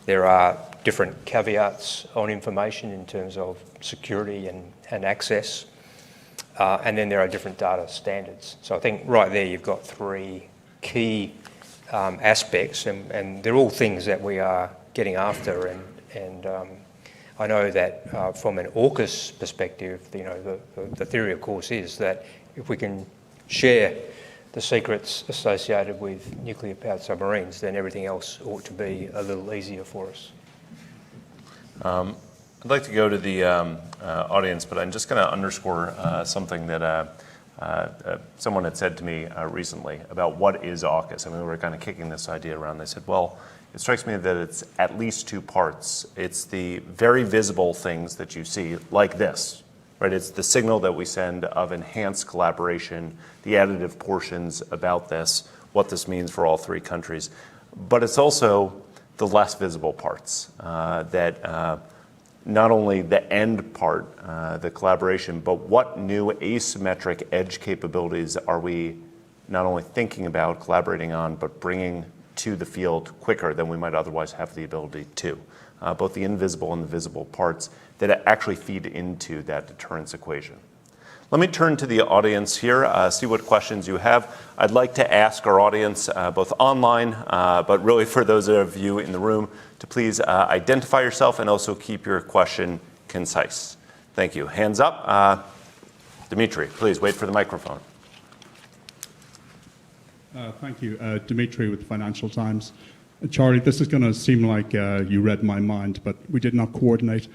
There are different caveats on information in terms of security and access. And then there are different data standards. So I think right there you've got 3 key aspects, and they're all things that we are getting after. And I know that from an AUKUS perspective, the theory, of course, is that if we can share the secrets associated with nuclear-powered submarines, then everything else ought to be a little easier for us. I'd like to go to the audience, but I'm just going to underscore something that someone had said to me recently about what is AUKUS. I mean, we were kind of kicking this idea around. They said, well, it strikes me that it's at least 2 parts. It's the very visible things that you see, like this, right? It's the signal that we send of enhanced collaboration, the additive portions about this, what this means for all 3 countries. But it's also the less visible parts that not only the end part, the collaboration, but what new asymmetric edge capabilities are we not only thinking about, collaborating on, but bringing to the field quicker than we might otherwise have the ability to. Both the invisible and the visible parts that actually feed into that deterrence equation. Let me turn to the audience here, see what questions you have. I'd like to ask our audience, both online, but really for those of you in the room, to please identify yourself and also keep your question concise. Thank you. Hands up. Dimitri, please wait for the microphone. Thank you. Dimitri with the Financial Times. Charlie, this is going to seem like you read my mind, but we did not coordinate.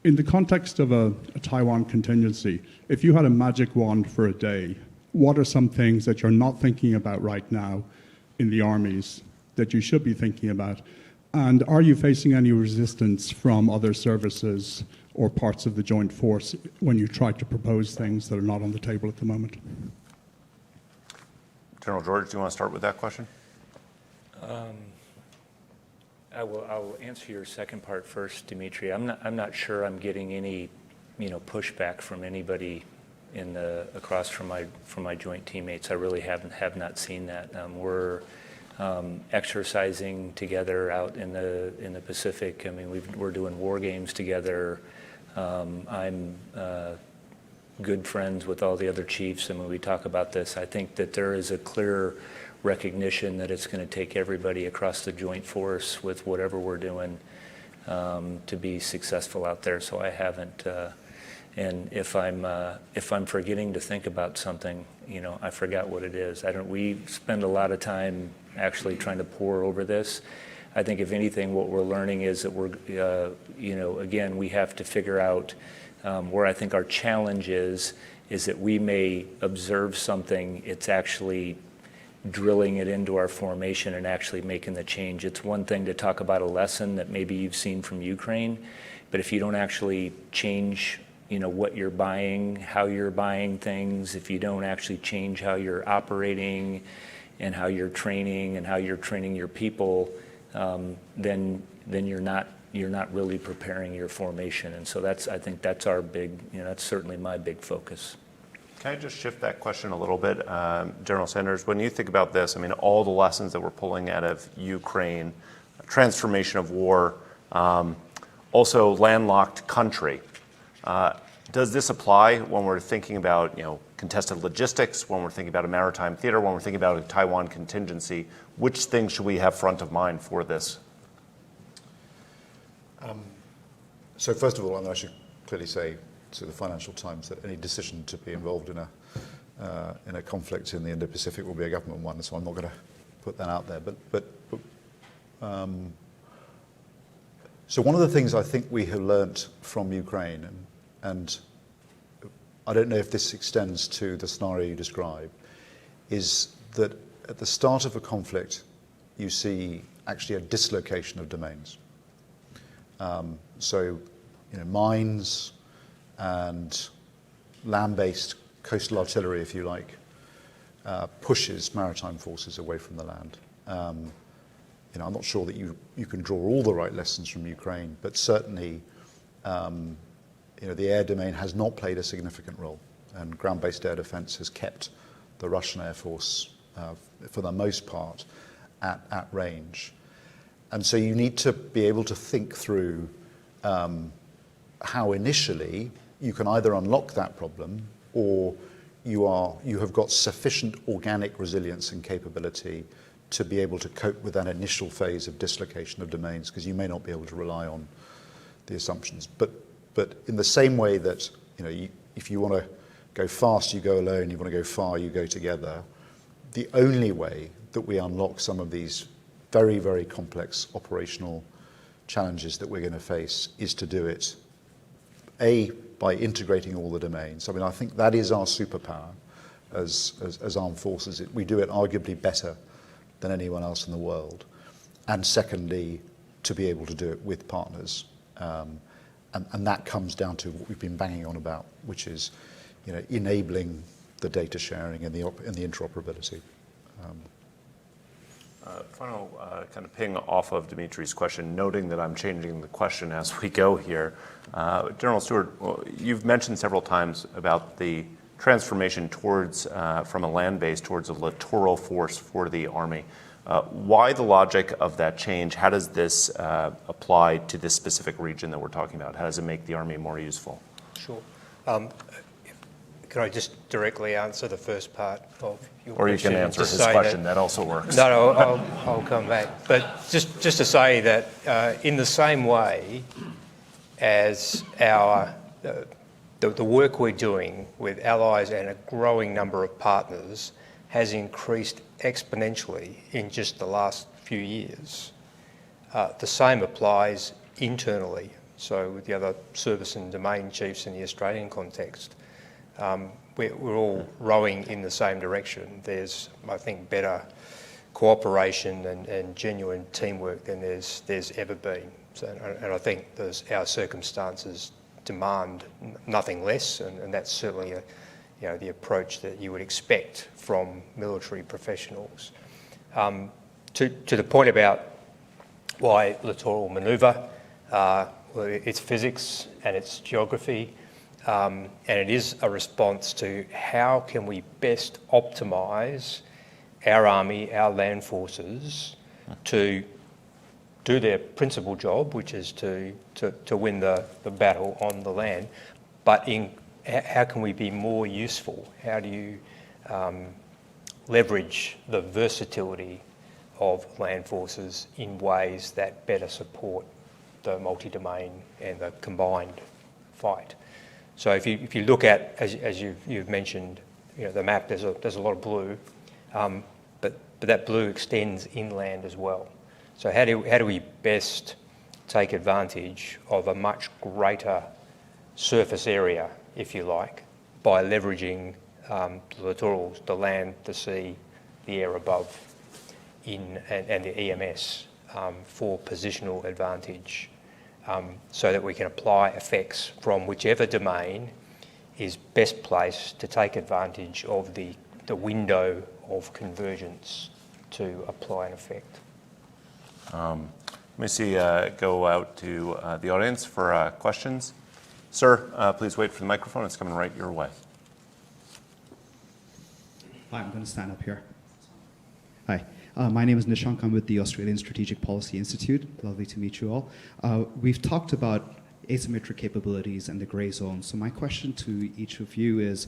In the context of a Taiwan contingency, if you had a magic wand for a day, what are some things that you're not thinking about right now in the armies that you should be thinking about? And are you facing any resistance from other services or parts of the joint force when you try to propose things that are not on the table at the moment? General George, do you want to start with that question? I'll answer your second part first, Dimitri. I'm not sure I'm getting any, pushback from anybody across from my joint teammates. I really have not seen that. We're exercising together out in the Pacific. I mean, we're doing war games together. I'm good friends with all the other chiefs, and when we talk about this, I think that there is a clear recognition that it's going to take everybody across the joint force with whatever we're doing to be successful out there. So I haven't, and if I'm forgetting to think about something, I forgot what it is. We spend a lot of time actually trying to pore over this. I think if anything, what we're learning is that again, we have to figure out where I think our challenge is that we may observe something, it's actually drilling it into our formation and actually making the change. It's one thing to talk about a lesson that maybe you've seen from Ukraine, but if you don't actually change, what you're buying, how you're buying things, if you don't actually change how you're operating and how you're training and how you're training your people, then you're not really preparing your formation. And so I think that's our big, that's certainly my big focus. Can I just shift that question a little bit? General Sanders, when you think about this, I mean, all the lessons that we're pulling out of Ukraine, transformation of war, also landlocked country, does this apply when we're thinking about, contested logistics, when we're thinking about a maritime theater, when we're thinking about a Taiwan contingency? Which things should we have front of mind for this? So first of all, I should clearly say to the Financial Times that any decision to be involved in a conflict in the Indo-Pacific will be a government one, so I'm not going to put that out there. So one of the things I think we have learnt from Ukraine, and I don't know if this extends to the scenario you describe, is that at the start of a conflict, you see actually a dislocation of domains. So, mines and land-based coastal artillery, if you like, pushes maritime forces away from the land. I'm not sure that you can draw all the right lessons from Ukraine, but certainly, the air domain has not played a significant role, and ground-based air defense has kept the Russian Air Force, for the most part, at range. And so you need to be able to think through how initially you can either unlock that problem, or you have got sufficient organic resilience and capability to be able to cope with that initial phase of dislocation of domains, because you may not be able to rely on the assumptions. But in the same way that if you want to go fast, you go alone. You want to go far, you go together. The only way that we unlock some of these very, very complex operational challenges that we're going to face is to do it, A, by integrating all the domains. I mean, I think that is our superpower as armed forces. We do it arguably better than anyone else in the world. And secondly, to be able to do it with partners. And that comes down to what we've been banging on about, which is enabling the data sharing and the interoperability. Final kind of ping off of Dimitri's question, noting that I'm changing the question as we go here. General Stuart, you've mentioned several times about the transformation towards from a land base towards a littoral force for the Army. Why the logic of that change? How does this apply to this specific region that we're talking about? How does it make the Army more useful? Sure. Can I just directly answer the first part of your question? Or you can answer his question, that also works. No, I'll come back. But just to say that in the same way as the work we're doing with allies and a growing number of partners has increased exponentially in just the last few years. The same applies internally, so with the other service and domain chiefs in the Australian context. We're all rowing in the same direction. There's, I think, better cooperation and genuine teamwork than there's ever been. So, and I think our circumstances demand nothing less, and that's certainly the approach that you would expect from military professionals. To the point about why littoral manoeuvre, it's physics and it's geography, and it is a response to how can we best optimise our army, our land forces, to do their principal job, which is to win the battle on the land, but how can we be more useful? How do you leverage the versatility of land forces in ways that better support the multi-domain and the combined fight? So if you look at, as you've mentioned, the map, there's a lot of blue, but that blue extends inland as well. So how do we best take advantage of a much greater surface area, if you like, by leveraging the littorals, the land, the sea, the air above, and the EMS for positional advantage, so that we can apply effects from whichever domain is best placed to take advantage of the window of convergence to apply an effect. Let me see, go out to the audience for questions. Sir, please wait for the microphone. It's coming right your way. Hi, I'm going to stand up here. Hi, my name is Nishank. I'm with the Australian Strategic Policy Institute. Lovely to meet you all. We've talked about asymmetric capabilities and the grey zone. So my question to each of you is,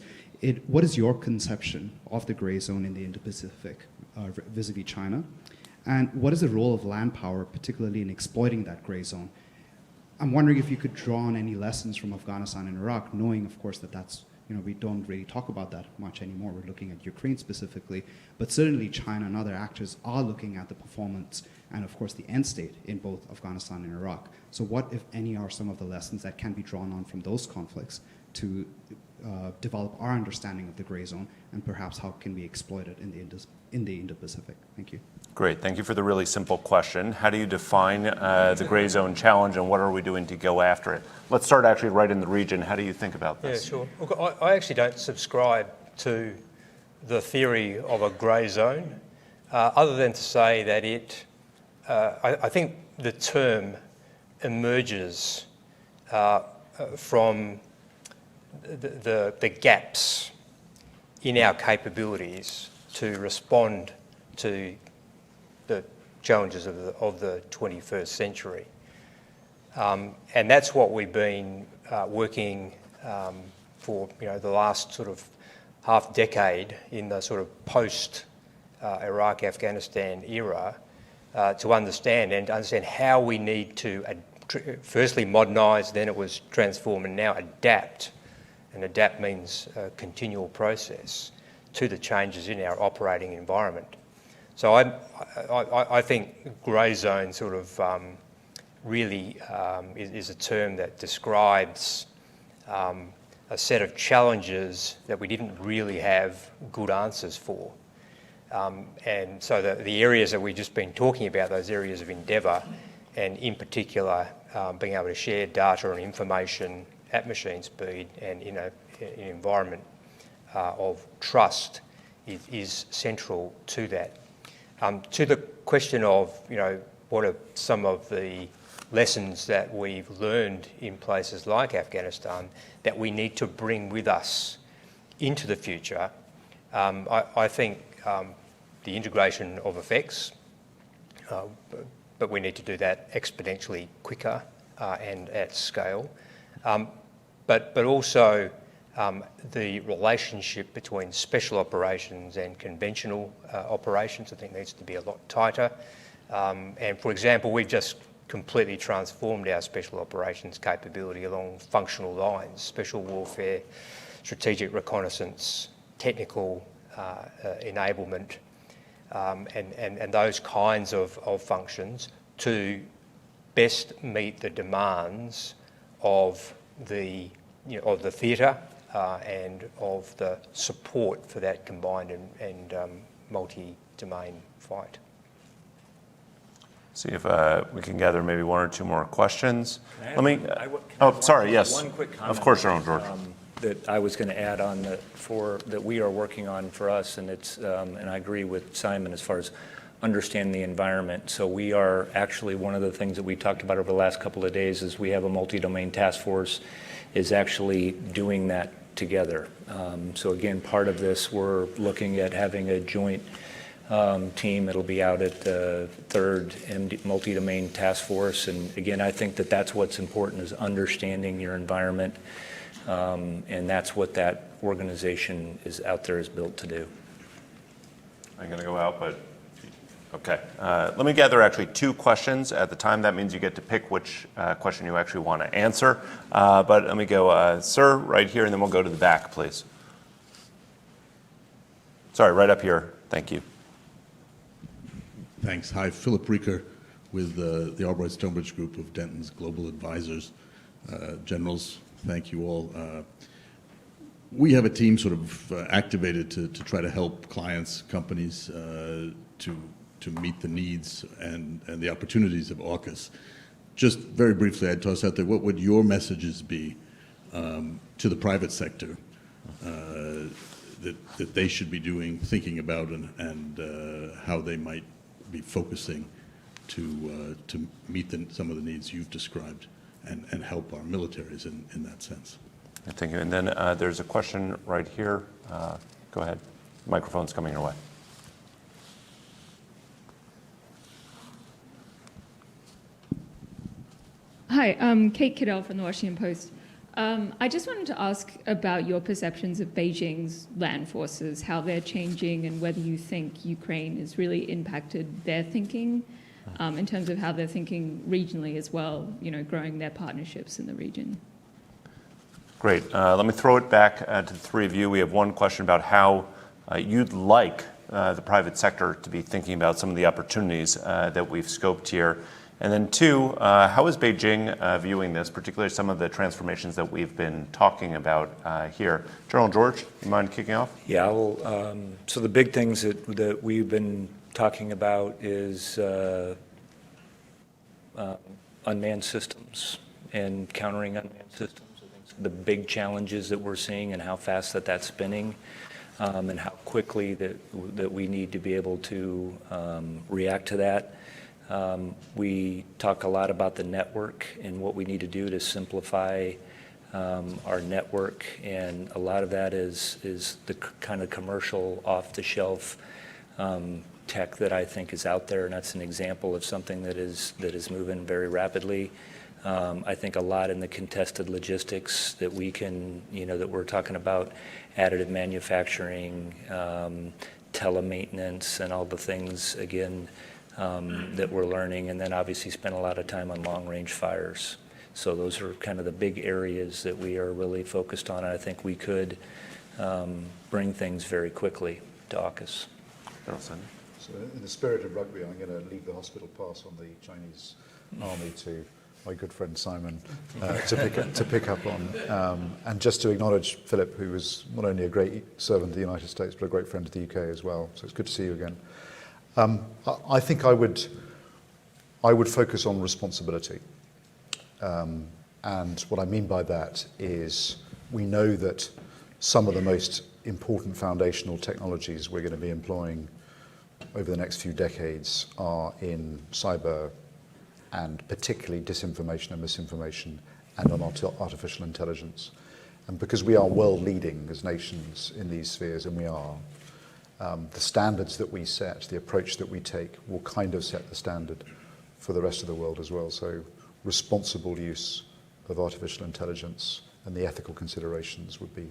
what is your conception of the grey zone in the Indo-Pacific vis-a-vis China? And what is the role of land power, particularly in exploiting that grey zone? I'm wondering if you could draw on any lessons from Afghanistan and Iraq, knowing, of course, that that's, we don't really talk about that much anymore. We're looking at Ukraine specifically, but certainly China and other actors are looking at the performance and, of course, the end state in both Afghanistan and Iraq. So what, if any, are some of the lessons that can be drawn on from those conflicts to develop our understanding of the grey zone, and perhaps how can we exploit it in the Indo-Pacific? Thank you. Great. Thank you for the really simple question. How do you define the grey zone challenge, and what are we doing to go after it? Let's start actually right in the region. How do you think about this? Yeah, sure. Look, I actually don't subscribe to the theory of a grey zone, other than to say that I think the term emerges from the gaps in our capabilities to respond to the challenges of the 21st century. And that's what we've been working for the last sort of half decade in the sort of post-Iraq, Afghanistan era, to understand how we need to firstly modernise, then it was transform, and now adapt. And adapt means a continual process to the changes in our operating environment. So I think grey zone sort of really is a term that describes a set of challenges that we didn't really have good answers for. And so the areas that we've just been talking about, those areas of endeavour, and in particular being able to share data and information at machine speed and in an environment of trust is central to that. To the question of, what are some of the lessons that we've learned in places like Afghanistan that we need to bring with us into the future, I think the integration of effects, but we need to do that exponentially quicker and at scale. But also the relationship between special operations and conventional operations, I think, needs to be a lot tighter. And for example, we've just completely transformed our special operations capability along functional lines: special warfare, strategic reconnaissance, technical enablement, and those kinds of functions to best meet the demands of the of the theatre and of the support for that combined and multi-domain fight. See if we can gather maybe one or two more questions. Let me. Sorry. Yes. One quick comment. Of course, General George. That I was going to add on that we are working on for us, and it's and I agree with Simon as far as understanding the environment. So we are actually, one of the things that we talked about over the last couple of days is we have a multi-domain task force is actually doing that together. So again, part of this, we're looking at having a joint team. It'll be out at the 3rd multi-domain task force. And again, I think that that's what's important, is understanding your environment. And that's what that organization is out there is built to do. I'm going to go out, but okay. Let me gather actually 2 questions at the time. That means you get to pick which question you actually want to answer. But let me go, sir, right here, and then we'll go to the back, please. Sorry, right up here. Thank you. Thanks. Hi, Philip Rieker with the Albright Stonebridge Group of Denton's Global Advisors. Generals, thank you all. We have a team sort of activated to try to help clients, companies to meet the needs and the opportunities of AUKUS. Just very briefly, I'd toss out there, what would your messages be to the private sector that they should be doing, thinking about, and how they might be focusing to meet some of the needs you've described and help our militaries in that sense? Thank you. And then there's a question right here. Go ahead. Microphone's coming your way. Hi, I'm Kate Edel from the Washington Post. I just wanted to ask about your perceptions of Beijing's land forces, how they're changing, and whether you think Ukraine has really impacted their thinking in terms of how they're thinking regionally as well, growing their partnerships in the region. Great. Let me throw it back to the 3 of you. We have one question about how you'd like the private sector to be thinking about some of the opportunities that we've scoped here. And then 2, how is Beijing viewing this, particularly some of the transformations that we've been talking about here? General George, you mind kicking off? Yeah, so the big things that we've been talking about is unmanned systems and countering unmanned systems. I think the big challenges that we're seeing and how fast that's spinning, and how quickly that we need to be able to react to that. We talk a lot about the network and what we need to do to simplify our network, and a lot of that is the kind of commercial off-the-shelf tech that I think is out there, and that's an example of something that is moving very rapidly. I think a lot in the contested logistics that we can, that we're talking about, additive manufacturing, telemaintenance, and all the things, again, that we're learning, and then obviously spend a lot of time on long-range fires. So those are kind of the big areas that we are really focused on, and I think we could bring things very quickly to AUKUS. So in the spirit of rugby, I'm going to leave the hospital pass on the Chinese army to my good friend Simon to pick up on. And just to acknowledge Philip, who was not only a great servant to the United States, but a great friend to the UK as well. So it's good to see you again. I think I would focus on responsibility. And what I mean by that is we know that some of the most important foundational technologies we're going to be employing over the next few decades are in cyber, and particularly disinformation and misinformation, and on artificial intelligence. And because we are world leading as nations in these spheres, and we are, the standards that we set, the approach that we take, will kind of set the standard for the rest of the world as well. So responsible use of artificial intelligence and the ethical considerations would be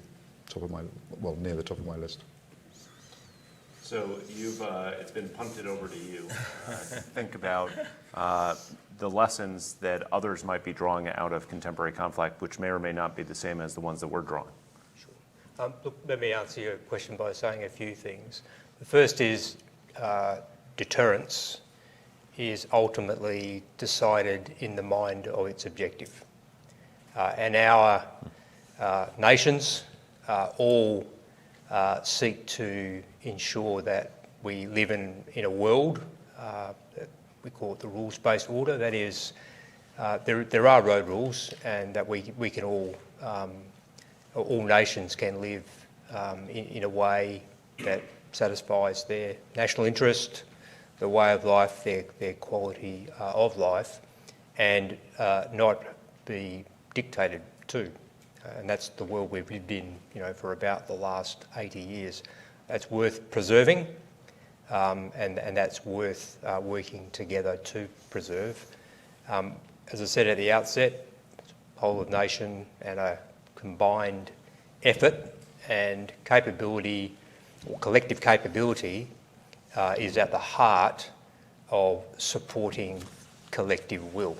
near the top of my list. So it's been punted over to you. Think about the lessons that others might be drawing out of contemporary conflict, which may or may not be the same as the ones that we're drawing. Look, let me answer your question by saying a few things. The first is deterrence is ultimately decided in the mind of its objective. And our nations all seek to ensure that we live in a world that we call it the rules-based order. That is, there are road rules, and that we can all nations can live in a way that satisfies their national interest, the way of life, their quality of life, and not be dictated to. And that's the world we've lived in, for about the last 80 years. That's worth preserving, and that's worth working together to preserve. As I said at the outset, whole of nation and a combined effort and capability, or collective capability, is at the heart of supporting collective will.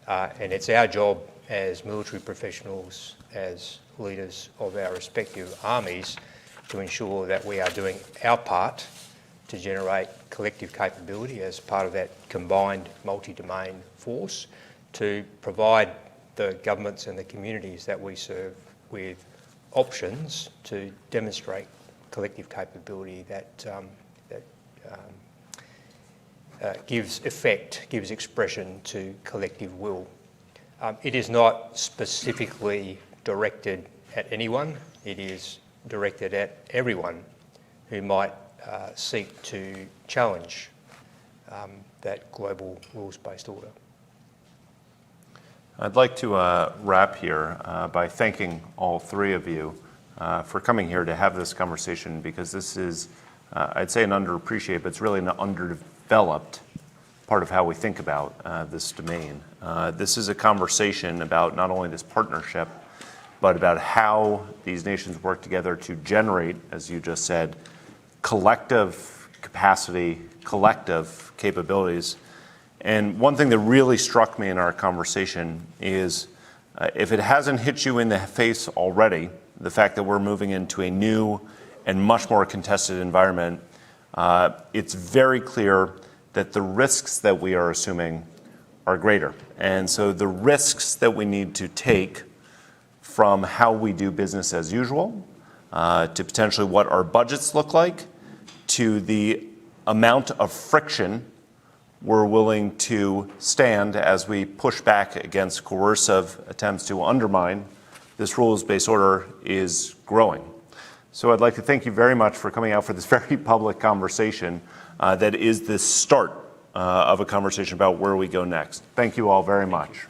And it's our job as military professionals, as leaders of our respective armies, to ensure that we are doing our part to generate collective capability as part of that combined multi-domain force, to provide the governments and the communities that we serve with options to demonstrate collective capability that gives effect, gives expression to collective will. It is not specifically directed at anyone. It is directed at everyone who might seek to challenge that global rules-based order. I'd like to wrap here by thanking all three of you for coming here to have this conversation, because this is, I'd say, an underappreciated, but it's really an underdeveloped part of how we think about this domain. This is a conversation about not only this partnership, but about how these nations work together to generate, as you just said, collective capacity, collective capabilities. And one thing that really struck me in our conversation is, if it hasn't hit you in the face already, the fact that we're moving into a new and much more contested environment, it's very clear that the risks that we are assuming are greater. And so the risks that we need to take, from how we do business as usual, to potentially what our budgets look like, to the amount of friction we're willing to stand as we push back against coercive attempts to undermine this rules-based order, is growing. So I'd like to thank you very much for coming out for this very public conversation that is the start of a conversation about where we go next. Thank you all very much.